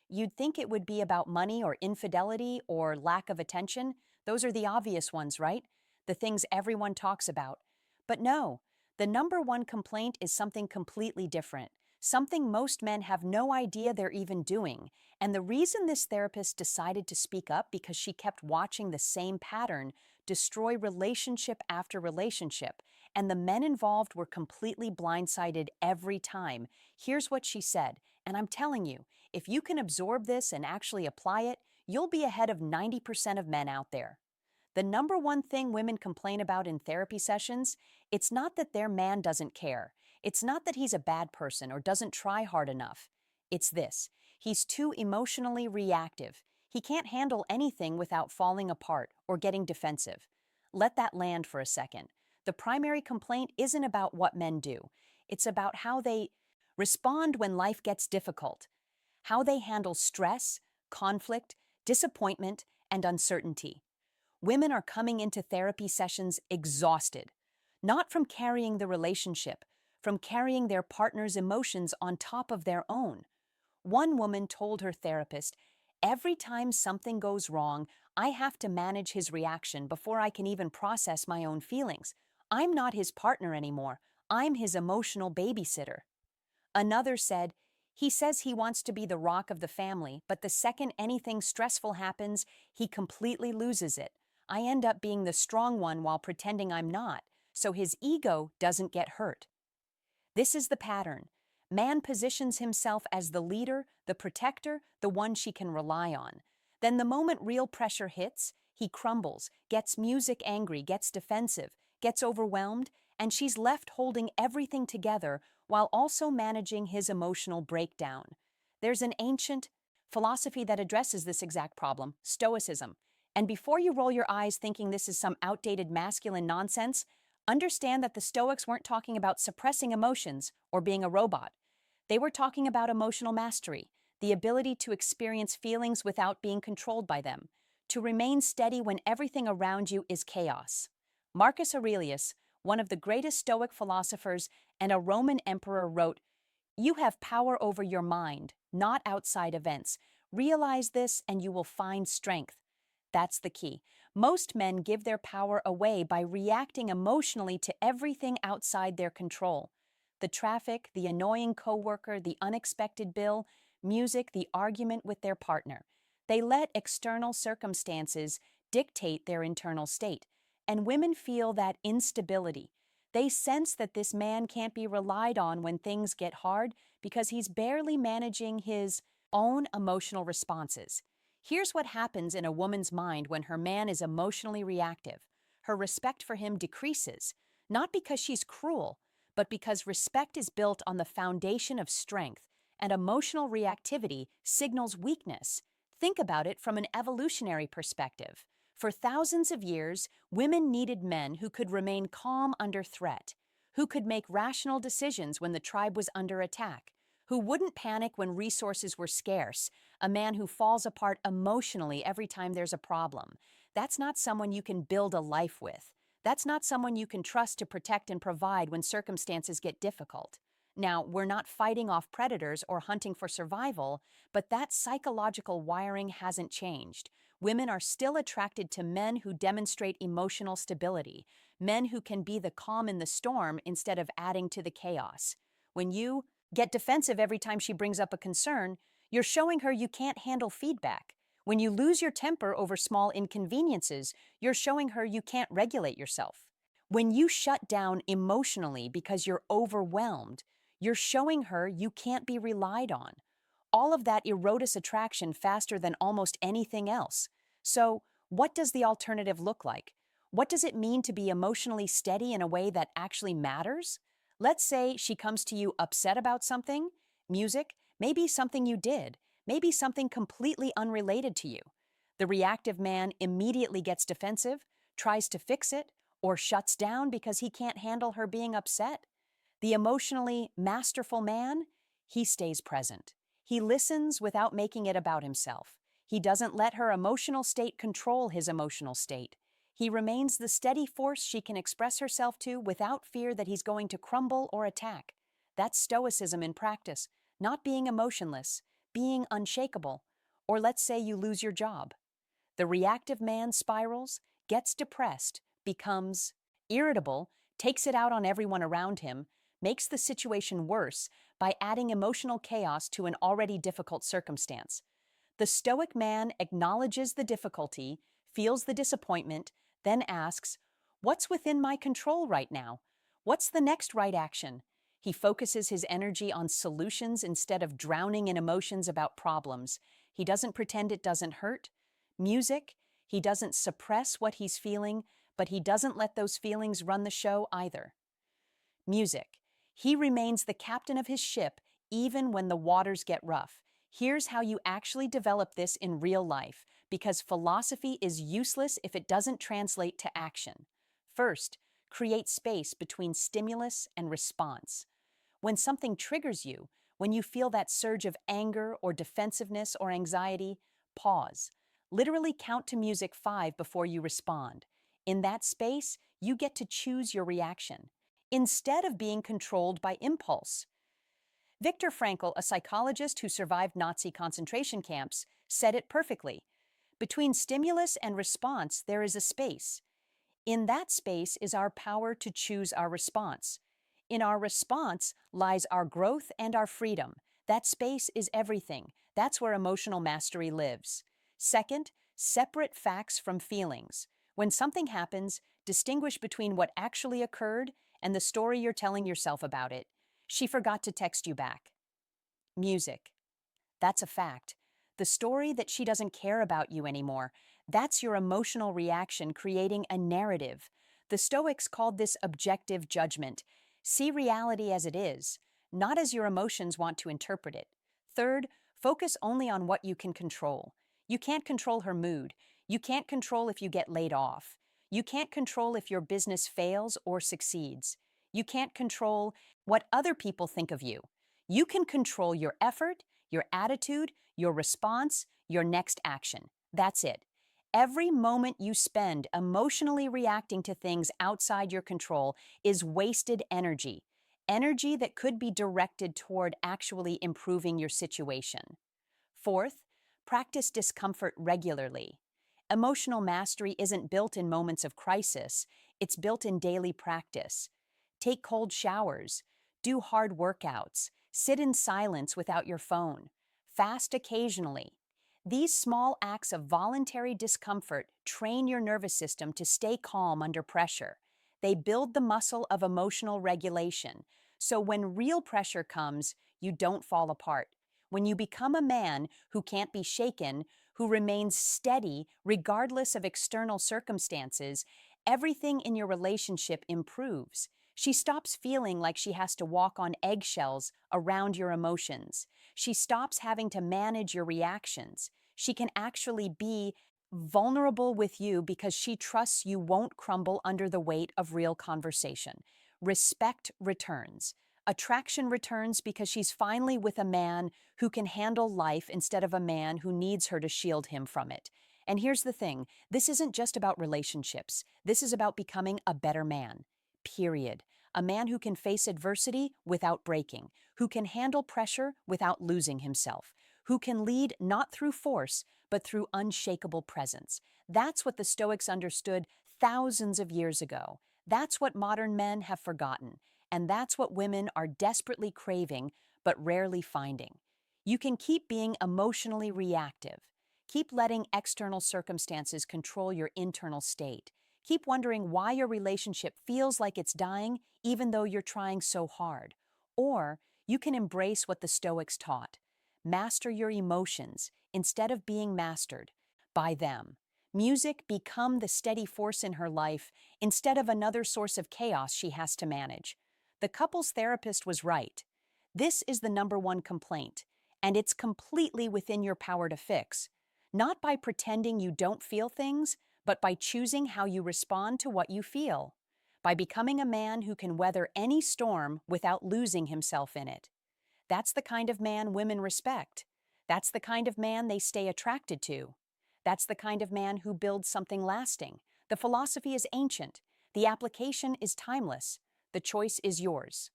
You'd think it would be about money or infidelity or lack of attention. Those are the obvious ones, right? The things everyone talks about. But no, the number one complaint is something completely different, something most men have no idea they're even doing. And the reason this therapist decided to speak up because she kept watching the same pattern destroy relationship after relationship, and the men involved were completely blindsided every time. Here's what she said, and I'm telling you, if you can absorb this and actually apply it, you'll be ahead of 90% of men out there. The number one thing women complain about in therapy sessions, it's not that their man doesn't care. It's not that he's a bad person or doesn't try hard enough. It's this: he's too emotionally reactive. He can't handle anything without falling apart or getting defensive. Let that land for a second. The primary complaint isn't about what men do. It's about how they respond when life gets difficult, how they handle stress, conflict, disappointment, and uncertainty. Women are coming into therapy sessions exhausted, not from carrying the relationship, from carrying their partner's emotions on top of their own. One woman told her therapist, "Every time something goes wrong, I have to manage his reaction before I can even process my own feelings. I'm not his partner anymore. I'm his emotional babysitter." Another said, "He says he wants to be the rock of the family, but the second anything stressful happens, he completely loses it. I end up being the strong one while pretending I'm not, so his ego doesn't get hurt." This is the pattern. Man positions himself as the leader, the protector, the one she can rely on. Then the moment real pressure hits, he crumbles, gets music angry, gets defensive, gets overwhelmed, and she's left holding everything together while also managing his emotional breakdown. There's an ancient philosophy that addresses this exact problem, Stoicism. And before you roll your eyes thinking this is some outdated masculine nonsense, understand that the Stoics weren't talking about suppressing emotions or being a robot. They were talking about emotional mastery, the ability to experience feelings without being controlled by them, to remain steady when everything around you is chaos. Marcus Aurelius, one of the greatest Stoic philosophers and a Roman emperor, wrote, "You have power over your mind, not outside events. Realize this and you will find strength." That's the key. Most men give their power away by reacting emotionally to everything outside their control. The traffic, the annoying coworker, the unexpected bill, music, the argument with their partner. They let external circumstances dictate their internal state. And women feel that instability. They sense that this man can't be relied on when things get hard because he's barely managing his own emotional responses. Here's what happens in a woman's mind when her man is emotionally reactive. Her respect for him decreases, not because she's cruel, but because respect is built on the foundation of strength, and emotional reactivity signals weakness. Think about it from an evolutionary perspective. For thousands of years, women needed men who could remain calm under threat, who could make rational decisions when the tribe was under attack, who wouldn't panic when resources were scarce, a man who falls apart emotionally every time there's a problem. That's not someone you can build a life with. That's not someone you can trust to protect and provide when circumstances get difficult. Now, we're not fighting off predators or hunting for survival, but that psychological wiring hasn't changed. Women are still attracted to men who demonstrate emotional stability, men who can be the calm in the storm instead of adding to the chaos. When you get defensive every time she brings up a concern, you're showing her you can't handle feedback. When you lose your temper over small inconveniences, you're showing her you can't regulate yourself. When you shut down emotionally because you're overwhelmed, you're showing her you can't be relied on. All of that erodes attraction faster than almost anything else. So, what does the alternative look like? What does it mean to be emotionally steady in a way that actually matters? Let's say she comes to you upset about something, music, maybe something you did, maybe something completely unrelated to you. The reactive man immediately gets defensive, tries to fix it, or shuts down because he can't handle her being upset. The emotionally masterful man, he stays present. He listens without making it about himself. He doesn't let her emotional state control his emotional state. He remains the steady force she can express herself to without fear that he's going to crumble or attack. That's stoicism in practice, not being emotionless, being unshakable, or let's say you lose your job. The reactive man spirals, gets depressed, becomes irritable, takes it out on everyone around him, makes the situation worse by adding emotional chaos to an already difficult circumstance. The Stoic man acknowledges the difficulty, feels the disappointment, then asks, "What's within my control right now? What's the next right action?" He focuses his energy on solutions instead of drowning in emotions about problems. He doesn't pretend it doesn't hurt. Music, he doesn't suppress what he's feeling, but he doesn't let those feelings run the show either. Music. He remains the captain of his ship even when the waters get rough. Here's how you actually develop this in real life, because philosophy is useless if it doesn't translate to action. First, create space between stimulus and response. When something triggers you, when you feel that surge of anger or defensiveness or anxiety, pause. Literally count to music 5 before you respond. In that space, you get to choose your reaction instead of being controlled by impulse. Viktor Frankl, a psychologist who survived Nazi concentration camps, said it perfectly. Between stimulus and response, there is a space. In that space is our power to choose our response. In our response lies our growth and our freedom. That space is everything. That's where emotional mastery lives. Second, separate facts from feelings. When something happens, distinguish between what actually occurred and the story you're telling yourself about it. She forgot to text you back. Music. That's a fact. The story that she doesn't care about you anymore. That's your emotional reaction creating a narrative. The Stoics called this objective judgment. See reality as it is, not as your emotions want to interpret it. Third, focus only on what you can control. You can't control her mood. You can't control if you get laid off. You can't control if your business fails or succeeds. You can't control what other people think of you. You can control your effort, your attitude, your response, your next action. That's it. Every moment you spend emotionally reacting to things outside your control is wasted energy, energy that could be directed toward actually improving your situation. Fourth, practice discomfort regularly. Emotional mastery isn't built in moments of crisis, it's built in daily practice. Take cold showers, do hard workouts, sit in silence without your phone, fast occasionally. These small acts of voluntary discomfort train your nervous system to stay calm under pressure. They build the muscle of emotional regulation, so when real pressure comes, you don't fall apart. When you become a man who can't be shaken, who remains steady regardless of external circumstances, everything in your relationship improves. She stops feeling like she has to walk on eggshells around your emotions. She stops having to manage your reactions. She can actually be vulnerable with you because she trusts you won't crumble under the weight of real conversation. Respect returns. Attraction returns because she's finally with a man who can handle life instead of a man who needs her to shield him from it. And here's the thing, this isn't just about relationships. This is about becoming a better man. Period. A man who can face adversity without breaking, who can handle pressure without losing himself, who can lead not through force, but through unshakable presence. That's what the Stoics understood thousands of years ago. That's what modern men have forgotten. And that's what women are desperately craving, but rarely finding. You can keep being emotionally reactive. Keep letting external circumstances control your internal state. Keep wondering why your relationship feels like it's dying even though you're trying so hard. Or you can embrace what the Stoics taught. Master your emotions instead of being mastered by them. Music become the steady force in her life instead of another source of chaos she has to manage. The couple's therapist was right. This is the number one complaint, and it's completely within your power to fix. Not by pretending you don't feel things, but by choosing how you respond to what you feel. By becoming a man who can weather any storm without losing himself in it. That's the kind of man women respect. That's the kind of man they stay attracted to. That's the kind of man who builds something lasting. The philosophy is ancient. The application is timeless. The choice is yours.